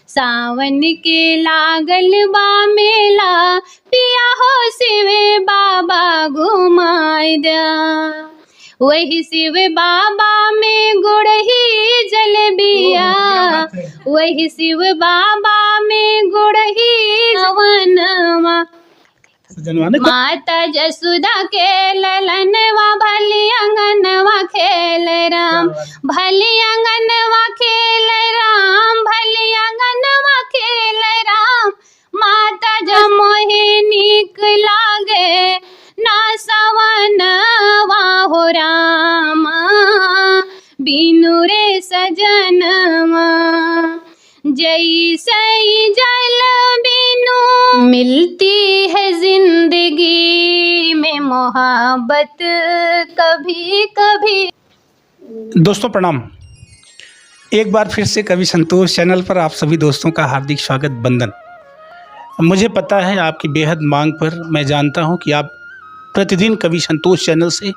सावन के लागल बा मेला, पिया हो शिव बाबा घुमाई दा। वही शिव बाबा में गुड़ही जलेबिया, वही शिव बाबा में गुड़ही हवनवा। माता जसुदा के ललनवा, भली अंगनवा खेल राम, भली अंगनवा खेल राम, भली अंगनवा खेल राम। माता जब मोहे नीक लागे ना सवनवा हो रामा, बिनु रे सजनवा। जैसे जल बिनु मिलती है जिंदगी में मोहब्बत कभी कभी। दोस्तों प्रणाम। एक बार फिर से कवि संतोष चैनल पर आप सभी दोस्तों का हार्दिक स्वागत, वंदन। मुझे पता है आपकी बेहद मांग पर मैं जानता हूं कि आप प्रतिदिन कवि संतोष चैनल से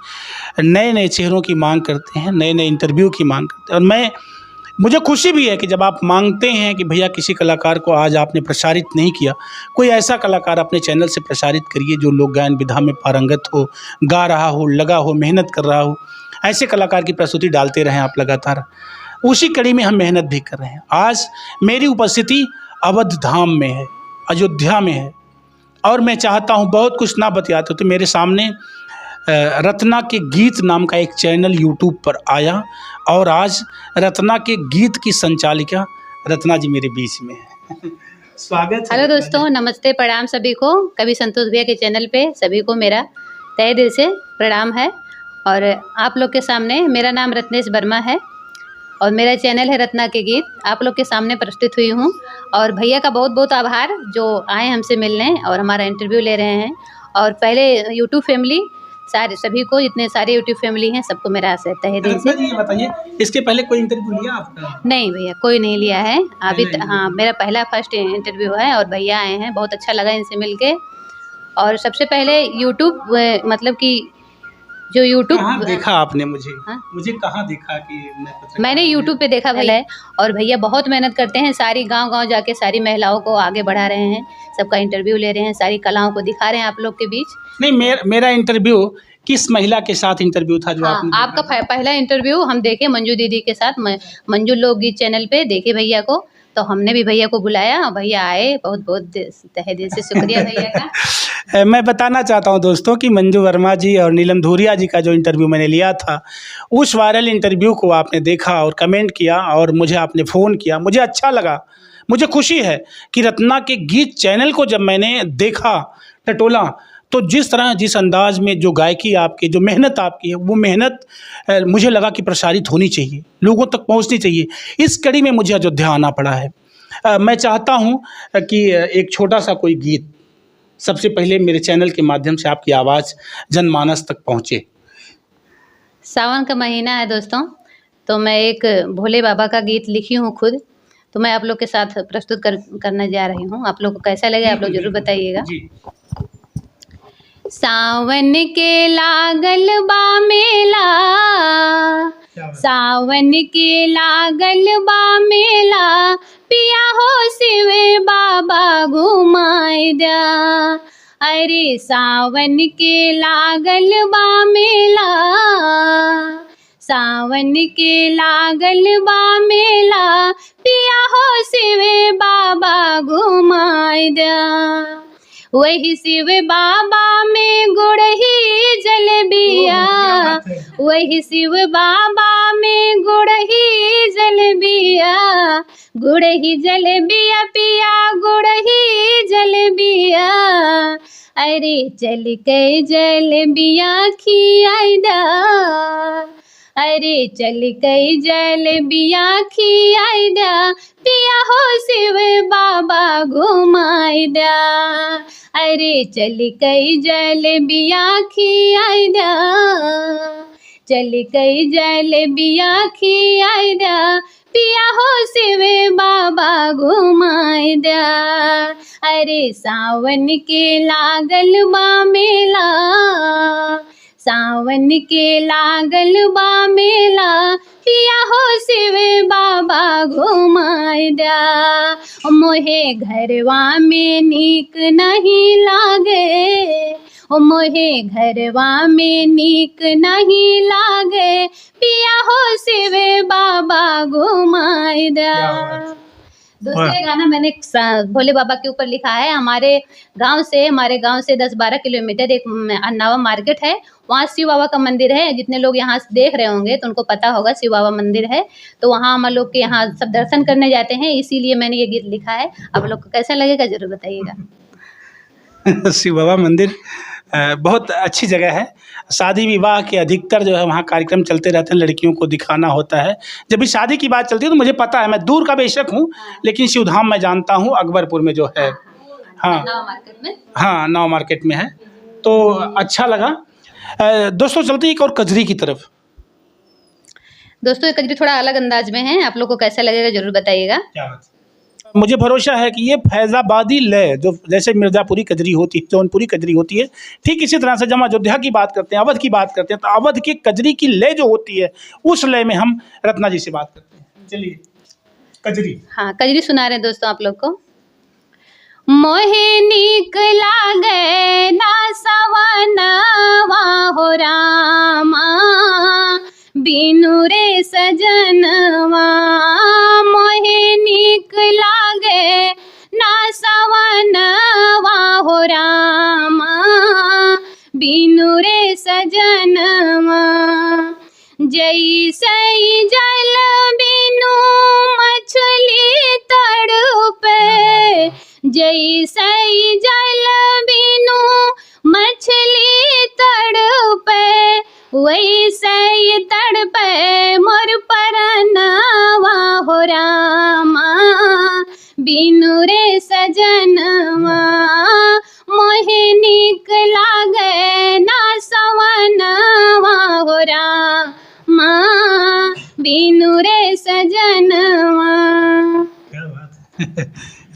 नए नए चेहरों की मांग करते हैं, नए नए इंटरव्यू की मांग करते हैं। और मुझे खुशी भी है कि जब आप मांगते हैं कि भैया किसी कलाकार को आज आपने प्रसारित नहीं किया, कोई ऐसा कलाकार अपने चैनल से प्रसारित करिए जो लोक गायन विधा में पारंगत हो, गा रहा हो, लगा हो, मेहनत कर रहा हो। ऐसे कलाकार की प्रस्तुति डालते रहें आप लगातार। उसी कड़ी में हम मेहनत भी कर रहे हैं। आज मेरी उपस्थिति अवध धाम में है, अयोध्या में है, और मैं चाहता हूँ बहुत कुछ ना बतियाते तो मेरे सामने रत्ना के गीत नाम का एक चैनल यूट्यूब पर आया, और आज रत्ना के गीत की संचालिका रत्ना जी मेरे बीच में है। स्वागत। हेलो दोस्तों, नमस्ते, प्रणाम सभी को। कवि संतोष भैया के चैनल पे सभी को मेरा तहे दिल से प्रणाम है। और आप लोग के सामने, मेरा नाम रत्नेश वर्मा है और मेरा चैनल है रत्ना के गीत। आप लोग के सामने प्रस्तुत हुई हूँ, और भैया का बहुत बहुत आभार जो आए हमसे मिलने और हमारा इंटरव्यू ले रहे हैं। और पहले यूट्यूब फैमिली सारे सभी को, इतने सारे यूट्यूब फैमिली हैं, सबको मेरा तहे दिल से। ये बताइए, इसके पहले कोई इंटरव्यू लिया आपका? नहीं भैया, कोई नहीं लिया है अभी। हाँ, मेरा पहला फर्स्ट इंटरव्यू है और भैया आए हैं, बहुत अच्छा लगा इनसे मिलके। और सबसे पहले यूट्यूब मतलब कि जो यूट्यूब देखा आपने मुझे? हाँ? मुझे कहाँ देखा कि मैंने यूट्यूब पे देखा भैया। और भैया बहुत मेहनत करते हैं, सारी गांव जाके सारी महिलाओं को आगे बढ़ा रहे हैं, सबका इंटरव्यू ले रहे हैं, सारी कलाओं को दिखा रहे हैं आप लोग के बीच। नहीं, मेरा इंटरव्यू किस महिला के साथ इंटरव्यू था जो आपका पहला इंटरव्यू हम देखे मंजू दीदी के साथ, मंजू लोकगीत चैनल पे देखे भैया को, तो हमने भी भैया को बुलाया और भैया आए। बहुत बहुत तहे दिल से शुक्रिया भैया का। मैं बताना चाहता हूं दोस्तों कि मंजू वर्मा जी और नीलम धूरिया जी का जो इंटरव्यू मैंने लिया था, उस वायरल इंटरव्यू को आपने देखा और कमेंट किया और मुझे आपने फ़ोन किया। मुझे अच्छा लगा, मुझे खुशी है कि रत्ना के गीत चैनल को जब मैंने देखा, टटोला, तो जिस तरह, जिस अंदाज में जो गायकी आपकी, जो मेहनत आपकी है, वो मेहनत मुझे लगा कि प्रसारित होनी चाहिए, लोगों तक पहुंचनी चाहिए। इस कड़ी में मुझे अयोध्या आना पड़ा है। मैं चाहता हूं कि एक छोटा सा कोई गीत सबसे पहले मेरे चैनल के माध्यम से आपकी आवाज़ जनमानस तक पहुंचे। सावन का महीना है दोस्तों, तो मैं एक भोले बाबा का गीत लिखी हूँ खुद, तो मैं आप लोग के साथ प्रस्तुत करने जा रही हूँ। आप लोग को कैसा लगे आप लोग जरूर बताइएगा। सावन के लागल बा मेला, सावन के लागल बा मेला, पिया हो शिव बाबा घुमाई दा। अरे सावन के लागल बा मेला, सावन के लागल बा मेला, पिया हो शिव बाबा घुमाई दा। वही शिव बाबा में गुड़ही जलेबिया, वही शिव बाबा में गुड़ही जलेबिया, गुड़ही जलेबिया पिया गुड़ही जलेबिया। अरे चल के जलेबिया खियाई दा, अरे चल के जलेबिया खियाई दा, पिया हो शिव बाबा घुमाई दा। अरे चल के जलेबिया खियाई दा, चल के जलेबिया खियाई दा, पिया हो शिव बाबा घुमाई दा। अरे सावन के लागल बा मेला, सावन के लागल बा मेला, पिया हो शिव बाबा घुमाई दा। मोहे घरवा में नीक नहीं लागे, ओ मोहे घरवा में नीक नहीं लागे, पिया हो शिव बाबा घुमाई दा। दूसरे गाना मैंने भोले बाबा के ऊपर लिखा है। हमारे गांव से 10-12 किलोमीटर एक अन्नावा मार्केट है, वहाँ शिव बाबा का मंदिर है। जितने लोग यहाँ से देख रहे होंगे तो उनको पता होगा शिव बाबा मंदिर है। तो वहाँ हम लोग के यहाँ सब दर्शन करने जाते हैं, इसीलिए मैंने ये गीत लिखा है। आप लोग को कैसा लगेगा जरूर बताइएगा। शिव बाबा मंदिर बहुत अच्छी जगह है। शादी विवाह के अधिकतर जो है वहाँ कार्यक्रम चलते रहते हैं, लड़कियों को दिखाना होता है। जब भी शादी की बात चलती है तो मुझे पता है, मैं दूर का बेशक हूँ लेकिन शिवधाम मैं जानता हूँ, अकबरपुर में जो है। हाँ हाँ, नाव मार्केट में है। तो अच्छा लगा। दोस्तों चलते एक और कजरी की तरफ। दोस्तों कजरी थोड़ा अलग अंदाज में है, आप लोग को कैसा लगेगा जरूर बताइएगा। मुझे भरोसा है कि ये फैज़ाबादी लय, जो जैसे मिर्ज़ापुरी कजरी होती है, जौनपुरी कजरी होती है, ठीक इसी तरह से जब हम अयोध्या की बात करते हैं, अवध की बात करते हैं, तो अवध की कजरी की लय जो होती है उस लय में हम रत्ना जी से बात करते हैं। चलिए कजरी। हाँ, कजरी सुना रहे हैं दोस्तों आप लोग को। मोहे नीक लागे ना सवनवा हो रामा, बिनु रे सजनवा। मोहे नीक लागे ना सवनवा हो रामा, बिनु रे सजनवा। जैसे जल बिनु मछली तड़पे, जैसे जल बिनु मछली तड़पे, वैसे तड़पे मोर परनवा हो रामा, बिनु रे सजनवा। मोहे नीक लागे ना सवनवा हो रामा, बिनु रे सजनवा। क्या बात है।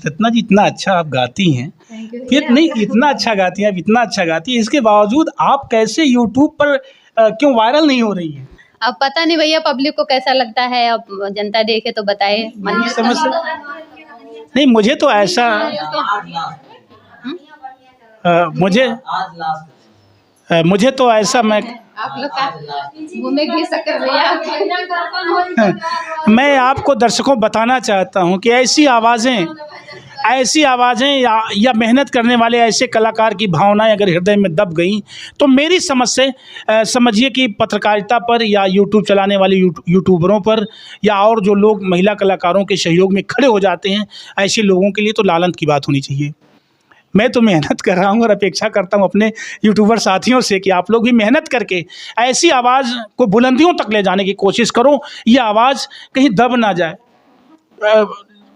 रत्ना जी इतना अच्छा आप गाती हैं, फिर नहीं इतना अच्छा गाती हैं, इतना अच्छा गाती हैं, इसके बावजूद आप कैसे यूट्यूब पर क्यों वायरल नहीं हो रही हैं? अब पता नहीं भैया पब्लिक को कैसा लगता है, अब जनता देखे तो बताए। समझ से नहीं, मुझे तो ऐसा मुझे तो ऐसा मैं आप लोग का घूमे की शक्कर भैया। मैं आपको दर्शकों बताना चाहता हूं कि ऐसी आवाज़ें या मेहनत करने वाले ऐसे कलाकार की भावनाएं अगर हृदय में दब गई तो मेरी समझ से समझिए कि पत्रकारिता पर या यूट्यूब चलाने वाले यूट्यूबरों पर या और जो लोग महिला कलाकारों के सहयोग में खड़े हो जाते हैं, ऐसे लोगों के लिए तो लानत की बात होनी चाहिए। मैं तो मेहनत कर रहा हूँ और अपेक्षा करता हूँ अपने यूट्यूबर साथियों से कि आप लोग भी मेहनत करके ऐसी आवाज़ को बुलंदियों तक ले जाने की कोशिश करो। ये आवाज़ कहीं दब ना जाए,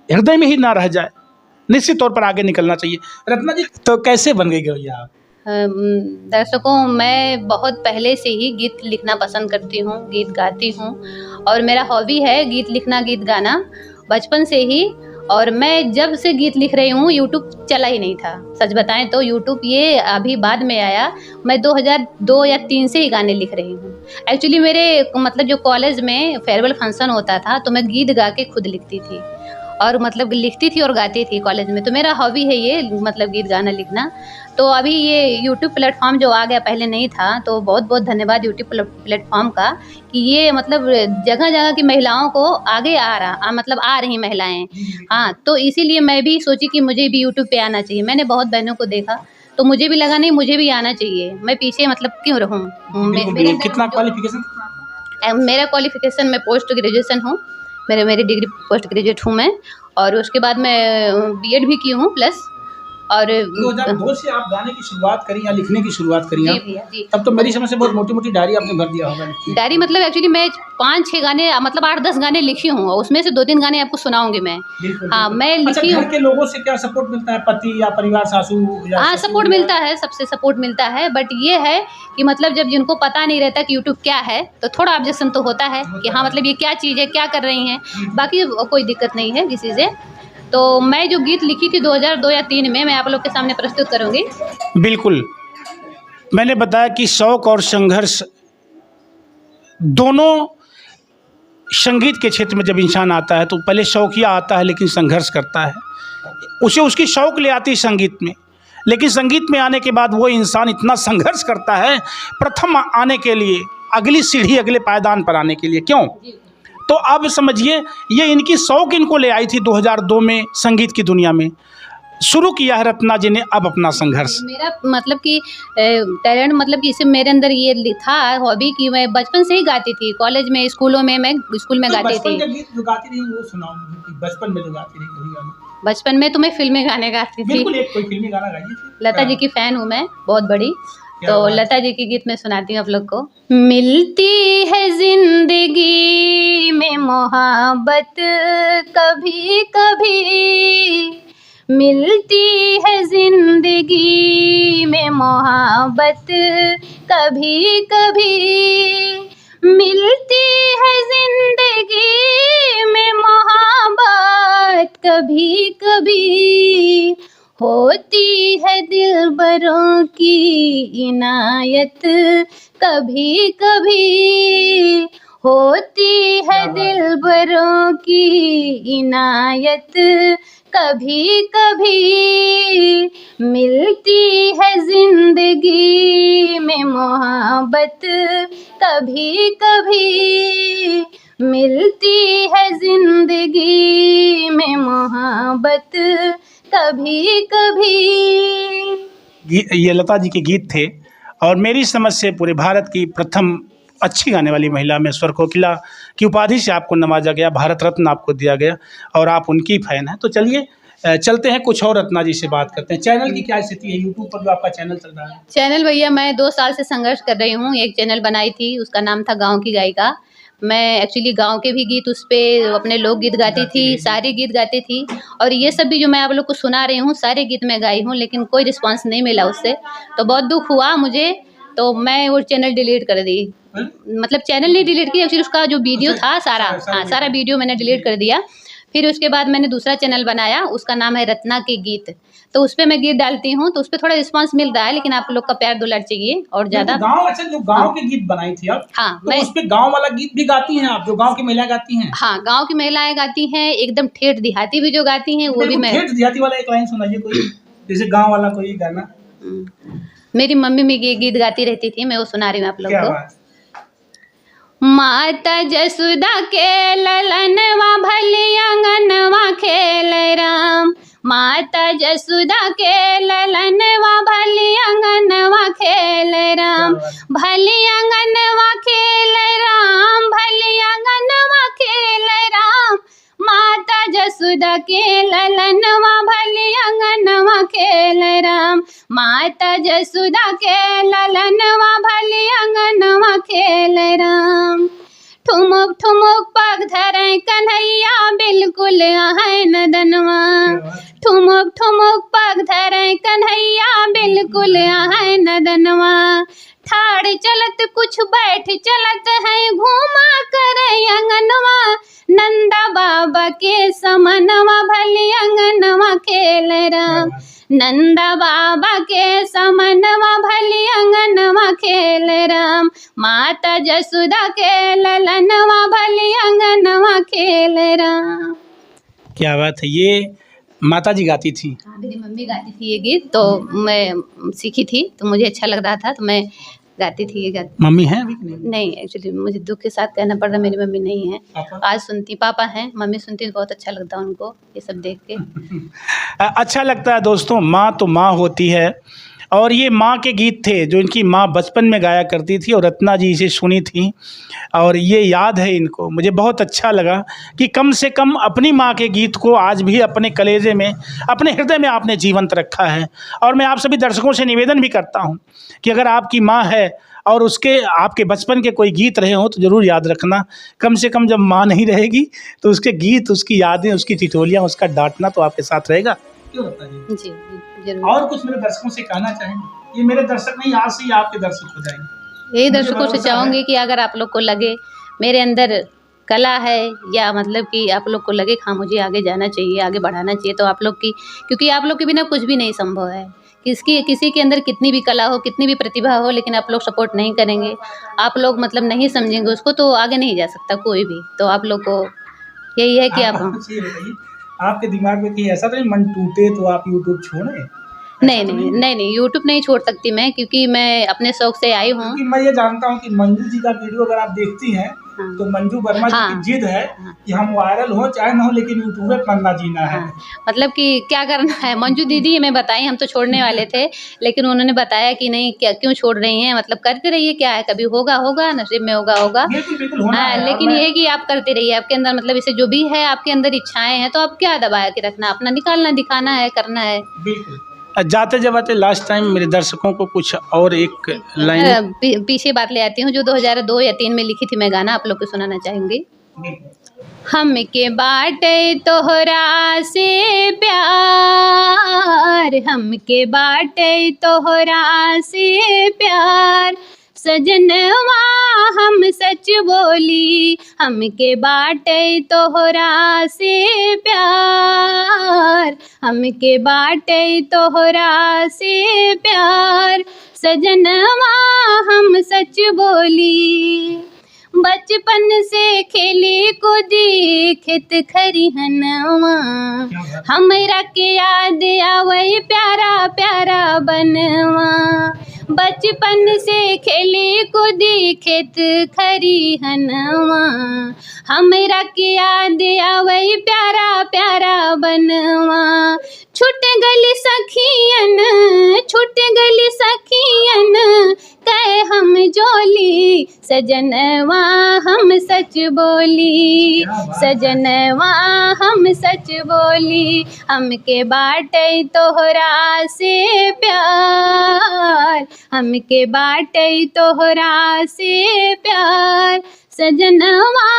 हृदय में ही ना रह जाए, निश्चित तौर पर आगे निकलना चाहिए। रत्ना जी तो कैसे बन गई भैया आप? दर्शकों, मैं बहुत पहले से ही गीत लिखना पसंद करती हूँ, गीत गाती हूँ और मेरा हॉबी है गीत लिखना, गीत गाना बचपन से ही। और मैं जब से गीत लिख रही हूँ, यूट्यूब चला ही नहीं था। सच बताएं तो यूट्यूब ये अभी बाद में आया। मैं 2002 या 3 से ही गाने लिख रही हूँ। एक्चुअली मेरे मतलब जो कॉलेज में फेयरवेल फंक्शन होता था तो मैं गीत गा के खुद लिखती थी और मतलब लिखती थी और गाती थी कॉलेज में। तो मेरा हॉबी है ये मतलब गीत गाना लिखना। तो अभी ये यूट्यूब प्लेटफॉर्म जो आ गया, पहले नहीं था, तो बहुत बहुत धन्यवाद यूट्यूब प्लेटफॉर्म का कि ये मतलब जगह जगह की महिलाओं को आगे आ रही महिलाएं। हाँ, तो इसीलिए मैं भी सोची कि मुझे भी यूट्यूब पे आना चाहिए। मैंने बहुत बहनों को देखा तो मुझे भी लगा नहीं, मुझे भी आना चाहिए, मैं पीछे मतलब क्यों रहूँ। कितना क्वालिफिकेशन? मेरा क्वालिफिकेशन मैं पोस्ट ग्रेजुएशन हूँ, मेरी डिग्री पोस्ट ग्रेजुएट हूँ मैं। और उसके बाद मैं बीएड भी की हूँ प्लस। और 2002 से आप गाने की शुरुआत करी या लिखने की शुरुआत करी? जी भैया जी। तब तो मेरी समझ से बहुत मोटी मोटी डायरी आपने भर दिया होगा। डायरी मतलब एक्चुअली मैं 5-6 गाने मतलब 8-10 गाने लिखी हूँ, उसमें से 2-3 गाने आपको सुनाऊंगी मैं। हाँ, मैं लिखी हूँ। घर के लोगों से क्या सपोर्ट मिलता है? पति या परिवार, सासू या हाँ, सपोर्ट मिलता है, सबसे सपोर्ट मिलता है। बट ये है कि मतलब जब जिनको पता नहीं रहता कि यूट्यूब क्या है तो थोड़ा ऑब्जेक्शन तो होता है कि हाँ मतलब ये क्या चीज़ है, क्या कर रही हैं। बाकी कोई दिक्कत नहीं है किसी से। तो मैं जो गीत लिखी थी 2002 या 3 में, मैं आप लोग के सामने प्रस्तुत करूँगी। बिल्कुल, मैंने बताया कि शौक और संघर्ष दोनों, संगीत के क्षेत्र में जब इंसान आता है तो पहले शौकिया आता है लेकिन संघर्ष करता है, उसे उसकी शौक ले आती है संगीत में, लेकिन संगीत में आने के बाद वो इंसान इतना संघर्ष करता है प्रथम आने के लिए, अगली सीढ़ी, अगले पायदान पर आने के लिए। क्यों? तो अब समझिए, ये इनकी शौक इनको ले आई थी 2002 में संगीत की दुनिया में। शुरू किया है रत्ना जी ने अब अपना संघर्ष। मेरा मतलब कि टैलेंट, मतलब कि इसे मेरे अंदर ये था हॉबी कि मैं बचपन से ही गाती थी। कॉलेज में, स्कूलों में, मैं स्कूल में गाती थी। गीत जो गाती रही वो सुनाओ मुझे, बचपन में जो गाती रही कभी गाना। बचपन में तो मैं फिल्मी गाने गाती थी। बिल्कुल, एक कोई फिल्मी गाना गाइए। लता जी की फैन हूँ मैं, बहुत बड़ी। तो लता जी की गीत मैं सुनाती हूँ आप लोग को। मिलती है जिंदगी में मोहब्बत कभी कभी, मिलती है जिंदगी में मोहब्बत कभी कभी, मिलती है जिंदगी में मोहब्बत कभी कभी, होती है दिलबरों की इनायत कभी कभी, होती है दिलबरों की इनायत कभी कभी, मिलती है जिंदगी में मोहब्बत कभी कभी, मिलती है जिंदगी में मोहब्बत कभी कभी। ये लता जी के गीत थे और मेरी समझ से पूरे भारत की प्रथम अच्छी गाने वाली महिला में स्वर कोकिला की उपाधि से आपको नवाजा गया, भारत रत्न आपको दिया गया और आप उनकी फैन हैं। तो चलिए चलते हैं, कुछ और रत्ना जी से बात करते हैं। चैनल की क्या स्थिति है? यूट्यूब पर जो आपका चैनल चल रहा है। चैनल भैया मैं 2 साल से संघर्ष कर रही हूँ। एक चैनल बनाई थी, उसका नाम था गाँव की गायिका। मैं एक्चुअली गाँव के भी गीत उस पर, अपने लोकगीत गाती थी, सारे गीत गाती थी। और ये सब भी जो मैं आप लोग को सुना रही हूँ, सारे गीत मैं गाई हूँ, लेकिन कोई रिस्पांस नहीं मिला उससे। तो बहुत दुख हुआ मुझे, तो मैं वो चैनल डिलीट कर दी। मतलब चैनल नहीं डिलीट किया, एक्चुअली उसका जो वीडियो था सारा वीडियो मैंने डिलीट कर दिया। फिर उसके बाद मैंने दूसरा चैनल बनाया, उसका नाम है रत्ना के गीत। तो उस पर मैं गीत डालती हूँ, तो उस पर थोड़ा रिस्पांस मिल रहा है, लेकिन आप लोग का प्यार दुलार चाहिए और ज्यादा। गाँव, अच्छा जो गाँव के गीत बनाई थी आप, हाँ, तो मैं उस पे गाँव वाला गीत भी गाती हैं आप, जो गाँव की महिलाएं गाती हैं? हाँ, गाँव की महिलाएं गाती हैं, एकदम ठेठ देहाती भी जो गाती हैं वो भी मैं। ठेठ देहाती वाला एक लाइन सुनाइए कोई, जैसे गाँव वाला कोई गाना। मेरी मम्मी में ये गीत गाती रहती थी, मैं वो सुना रही हूँ आप लोग को। माता जसुदा के ललनवा भली अंगनवा खेल राम, माता जसुदा के ललनवा भली अंगनवा खेल राम, भली अंगनवा खेल राम, भली अंगनवा खेल राम, माता जसुदा के ललनवा भली अंगनवा खेल राम, माता जसुदा के ललनवा भली अंगनवा खेल राम। ठुमुक ठुमुक पग धरे कन्हैया बिल्कुल है नदनवा, ठुमुक ठुमुक पग धरे कन्हैया बिल्कुल है नदनवा, ठाड़ चलत कुछ बैठ चलत है घूमा करे अंगनवा, नंदा बाबा के समनवा भली अंगनवा खेल राम, नंदा बाबा के समनवा भली अंगनवा खेल राम, माता जसुदा के ललनवा भली अंगनवा खेल राम। क्या बात है, ये माता जी गाती थी? हाँ, मेरी मम्मी गाती थी ये गीत, तो मैं सीखी थी, तो मुझे अच्छा लग रहा था, तो मैं गाती थी ये गाती। मम्मी है अभी नहीं, एक्चुअली मुझे दुख के साथ कहना पड़ रहा, मेरी मम्मी नहीं है। आज सुनती, पापा हैं, मम्मी सुनती, बहुत अच्छा लगता है उनको ये सब देख के। अच्छा लगता है दोस्तों, माँ तो माँ होती है और ये माँ के गीत थे जो इनकी माँ बचपन में गाया करती थी और रत्ना जी इसे सुनी थी और ये याद है इनको। मुझे बहुत अच्छा लगा कि कम से कम अपनी माँ के गीत को आज भी अपने कलेजे में, अपने हृदय में आपने जीवंत रखा है। और मैं आप सभी दर्शकों से निवेदन भी करता हूँ कि अगर आपकी माँ है और उसके आपके बचपन के कोई गीत रहे हों तो ज़रूर याद रखना। कम से कम जब माँ नहीं रहेगी तो उसके गीत, उसकी यादें, उसकी ठिठोलियाँ, उसका डांटना तो आपके साथ रहेगा। क्यों बताइए? जी जरूर। और कुछ मेरे दर्शकों से कहना चाहेंगे? ये मेरे दर्शक नहीं, आज से ही आपके दर्शक हो जाएंगे। यही दर्शकों से चाहूँगी कि अगर आप लोग को लगे मेरे अंदर कला है, या मतलब कि आप लोग को लगे हाँ मुझे आगे जाना चाहिए, आगे बढ़ाना चाहिए, तो आप लोग की, क्योंकि आप लोग के बिना कुछ भी नहीं संभव है, किसी के अंदर कितनी भी कला हो, कितनी भी प्रतिभा हो, लेकिन आप लोग सपोर्ट नहीं करेंगे, आप लोग मतलब नहीं समझेंगे उसको, तो आगे नहीं जा सकता कोई भी। तो आप लोग को यही है कि आप ये बताइए, आपके दिमाग में कहीं ऐसा तो नहीं मन टूटे तो आप यूट्यूब छोड़ें? नहीं, यूट्यूब नहीं छोड़ सकती मैं, क्योंकि मैं अपने शौक से आई हूँ। क्योंकि मैं ये जानता हूँ कि मंजू जी का वीडियो अगर आप देखती हैं तो मंजू वर्मा जी की जिद है कि हम वायरल हो चाहे ना हो, लेकिन यूट्यूब पे बनना जीना है। मतलब कि क्या करना है, मंजू दीदी हमें बताई, हम तो छोड़ने वाले थे, लेकिन उन्होंने बताया कि नहीं, क्या क्यों छोड़ रही हैं, मतलब करते रहिए, क्या है, कभी होगा, नसीब में होगा। बिल्कुल होना है। लेकिन ये कि आप करते रहिए, आपके अंदर मतलब इसे जो भी है, आपके अंदर इच्छाएं हैं, तो आप क्या दबा के रखना, अपना निकालना, दिखाना है, करना है। बिल्कुल। जाते जाते लास्ट टाइम मेरे दर्शकों को कुछ और एक लाइन पीछे बात ले आती हूँ, जो 2002 या 3 में लिखी थी मैं गाना, आप लोग को सुनाना चाहूंगी। हम के बाटे तोहरा से प्यार, हम के बाटे तोहरा से प्यार, सजनवा हम सच बोली, हम के बाटे तोहरा से प्यार, हम के बाटे तोहरा से प्यार, सजनवा हम सच बोली। बचपन से खेली कूदी खेत खरिहनवा, हमरा के याद आवे प्यारा प्यारा बनवा, बचपन से खेली कूदी खेत खरिहनवा, हमरा के याद आवे प्यारा प्यारा बनवा। छूट गली सखियन, छूट गली सखियन, कहे हम जोली, सजनवा हम सच बोली, सजनवा हम सच बोली, हम के बाटे तोहरा से प्यार, हम के बाटे तोहरा से प्यार, सजनवा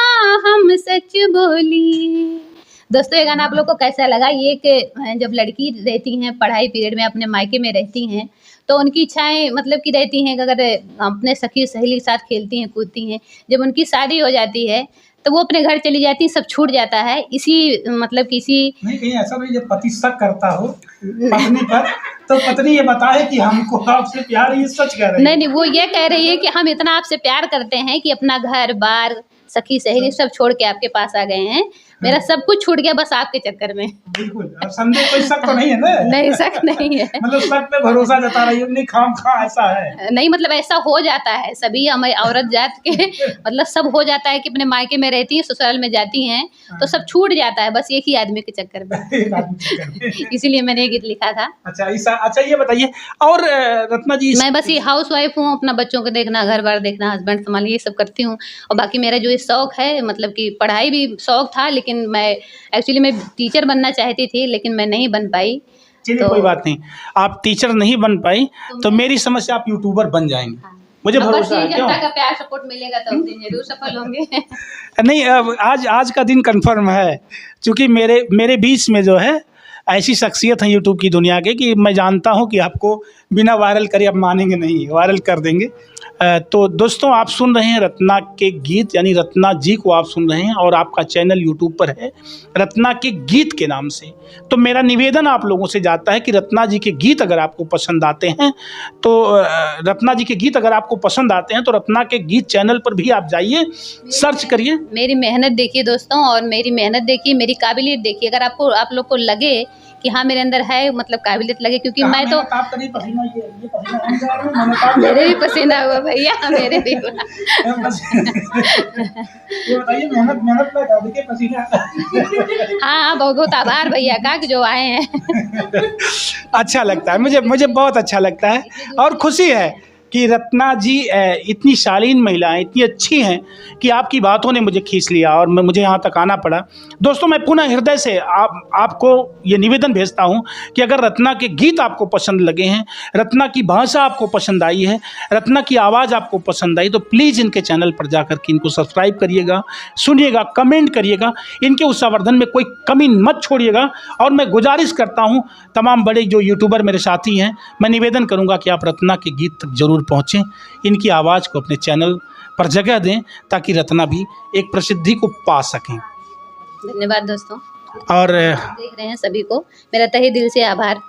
हम सच बोली। दोस्तों, ये गाना आप लोग को कैसा लगा? ये कि जब लड़की रहती हैं पढ़ाई पीरियड में, अपने मायके में रहती हैं, तो उनकी इच्छाएं मतलब कि रहती हैं कि अगर अपने सखी सहेली के साथ खेलती हैं, कूदती हैं, जब उनकी शादी हो जाती है तो वो अपने घर चली जाती, सब छूट जाता है। इसी मतलब किसी नहीं, कहीं ऐसा नहीं जब पति शक करता हो पत्नी पर तो पत्नी ये बताए कि हमको आपसे प्यार, ये सच कह रही है? नहीं, वो ये कह रही है कि हम इतना आपसे प्यार करते हैं कि अपना घर बार, सखी सहेली सब छोड़ के आपके पास आ गए हैं, मेरा सब कुछ छूट गया बस आपके चक्कर में। बिल्कुल। अब संदेह कोई शक तो नहीं है ना? नहीं, शक नहीं है। मतलब शक पे भरोसा जता रही है, नहीं खामखा ऐसा है? नहीं, मतलब ऐसा हो जाता है, सभी हमारी औरत जात के मतलब सब हो जाता है कि अपने मायके में रहती हैं, ससुराल में जाती हैं, तो सब छूट जाता है बस एक ही आदमी के चक्कर में। इसीलिए मैंने ये गीत लिखा था। अच्छा, ये बताइए, और रत्ना जी, मैं बस ये हाउस वाइफ हूँ, अपना बच्चों को देखना, घर बार देखना, हस्बैंड संभालिए, ये सब करती हूँ। और बाकी मेरा जो शौक है, मतलब कि पढ़ाई भी शौक था, लेकिन मैं एक्चुअली मैं टीचर बनना चाहती थी, लेकिन मैं नहीं बन पाई। तो कोई बात नहीं, आप टीचर नहीं बन पाई तो मेरी समझ से आप यूट्यूबर बन जाएंगे। हाँ। मुझे भरोसा है। जनता का प्यार सपोर्ट मिलेगा तो दिन जरूर सफल होंगे। नहीं, आज का दिन कंफर्म है, क्योंकि मेरे बीच में जो है ऐसी शख्सियत है यूट्यूब की दुनिया के कि मैं जानता हूं कि आपको बिना वायरल करे आप मानेंगे नहीं, वायरल कर देंगे। तो दोस्तों, आप सुन रहे हैं रत्ना के गीत, यानी रत्ना जी को आप सुन रहे हैं, और आपका चैनल यूट्यूब पर है रत्ना के गीत के नाम से। तो मेरा निवेदन आप लोगों से जाता है कि रत्ना जी के गीत अगर आपको पसंद आते हैं तो रत्ना जी के गीत अगर आपको पसंद आते हैं तो रत्ना के गीत चैनल पर भी आप जाइए, सर्च करिए। मेरी मेहनत देखिए दोस्तों, और मेरी मेहनत देखिए, मेरी काबिलियत देखिए। अगर आप लोग को लगे कि हाँ मेरे अंदर है, मतलब काबिलियत लगे, क्योंकि मैं तो मेरे भी पसीना हुआ भैया, मेरे भी हुआ। हाँ, बहुत आभार भैया का कि जो आए हैं। अच्छा लगता है, मुझे बहुत अच्छा लगता है, और खुशी है कि रत्ना जी इतनी शालीन महिला हैं, इतनी अच्छी हैं कि आपकी बातों ने मुझे खींच लिया और मुझे यहाँ तक आना पड़ा। दोस्तों, मैं पुनः हृदय से आपको ये निवेदन भेजता हूँ कि अगर रत्ना के गीत आपको पसंद लगे हैं, रत्ना की भाषा आपको पसंद आई है, रत्ना की आवाज़ आपको पसंद आई, तो प्लीज़ इनके चैनल पर जाकर के इनको सब्सक्राइब करिएगा, सुनिएगा, कमेंट करिएगा, इनके उत्साहवर्धन में कोई कमी मत छोड़िएगा। और मैं गुजारिश करता हूँ तमाम बड़े जो यूट्यूबर मेरे साथी हैं, मैं निवेदन करूँगा कि आप रत्ना के गीत तक जरूर पहुँचें, इनकी आवाज़ को अपने चैनल पर जगह दें ताकि रत्ना भी एक प्रसिद्धि को पा सकें। धन्यवाद दोस्तों, और देख रहे हैं सभी को मेरा तहे दिल से आभार।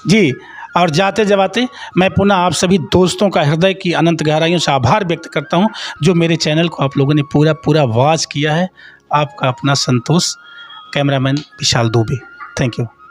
जी, और जाते जाते मैं पुनः आप सभी दोस्तों का हृदय की अनंत गहराइयों से आभार व्यक्त करता हूं, जो मेरे चैनल को आप लोगों ने पूरा वॉच किया है। आपका अपना Santosh, cameraman Vishal Dubey. Thank you.